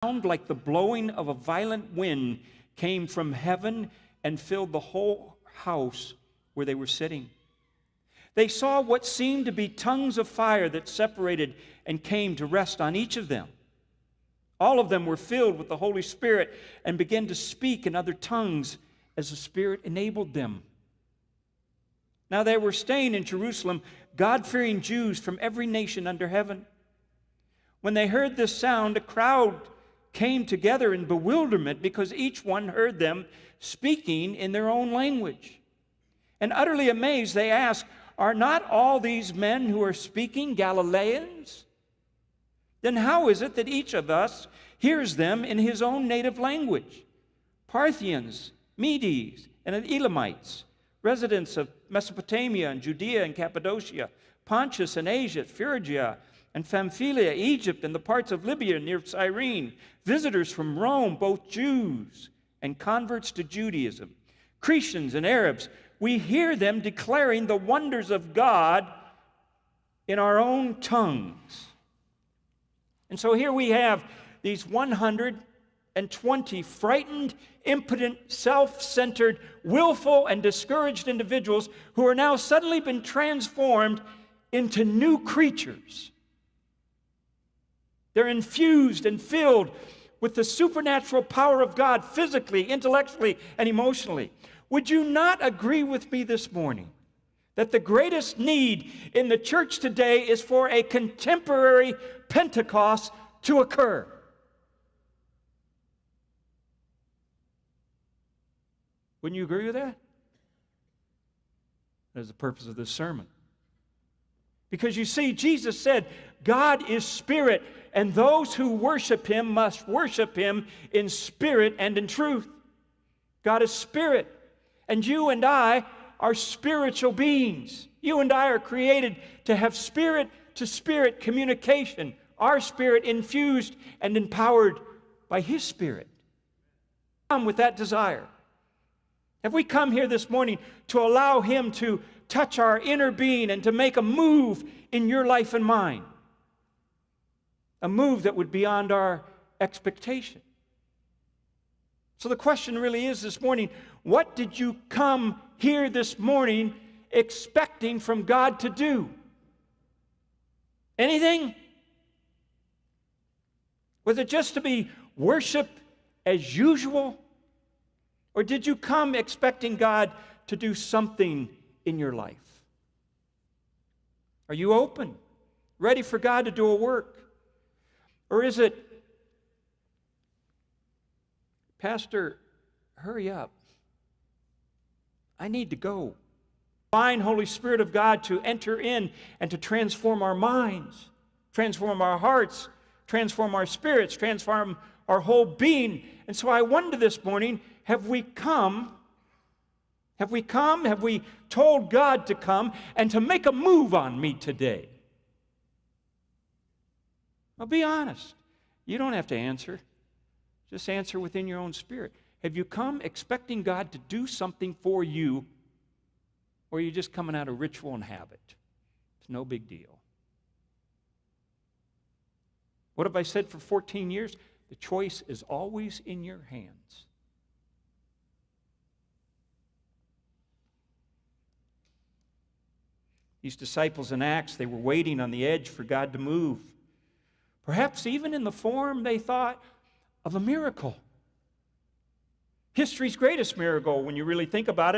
sound like the blowing of a violent wind came from heaven and filled the whole house where they were sitting. They saw what seemed to be tongues of fire that separated and came to rest on each of them. All of them were filled with the Holy Spirit and began to speak in other tongues as the Spirit enabled them. Now they were staying in Jerusalem, God-fearing Jews from every nation under heaven. When they heard this sound, a crowd came together in bewilderment because each one heard them speaking in their own language. And utterly amazed, they asked, "Are not all these men who are speaking Galileans? Then how is it that each of us hears them in his own native language? Parthians, Medes, and Elamites, residents of Mesopotamia and Judea and Cappadocia, Pontus and Asia, Phrygia and Pamphylia, Egypt, and the parts of Libya near Cyrene, visitors from Rome, both Jews and converts to Judaism, Cretans and Arabs, we hear them declaring the wonders of God in our own tongues." And so here we have these 120 frightened, impotent, self-centered, willful, and discouraged individuals who are now suddenly been transformed into new creatures. They're infused and filled with the supernatural power of God physically, intellectually, and emotionally. Would you not agree with me this morning that the greatest need in the church today is for a contemporary Pentecost to occur? Wouldn't you agree with that? That is the purpose of this sermon. Because you see, Jesus said, God is spirit, and those who worship him must worship him in spirit and in truth. God is spirit, and you and I are spiritual beings. You and I are created to have spirit-to-spirit communication, our spirit infused and empowered by his Spirit. Come with that desire. Have we come here this morning to allow him to touch our inner being and to make a move in your life and mine? A move that would be beyond our expectation. So the question really is this morning, what did you come here this morning expecting from God to do? Anything? Was it just to be worship as usual? Or did you come expecting God to do something in your life? Are you open, ready for God to do a work? Or is it, "Pastor, hurry up. I need to go." Divine Holy Spirit of God to enter in and to transform our minds, transform our hearts, transform our spirits, transform our whole being. And so I wonder this morning, have we come? Have we told God to come and to make a move on me today? Well, be honest. You don't have to answer. Just answer within your own spirit. Have you come expecting God to do something for you, or are you just coming out of ritual and habit? It's no big deal. What have I said for 14 years? The choice is always in your hands. These disciples in Acts, they were waiting on the edge for God to move. Perhaps even in the form, they thought, of a miracle. History's greatest miracle, when you really think about it,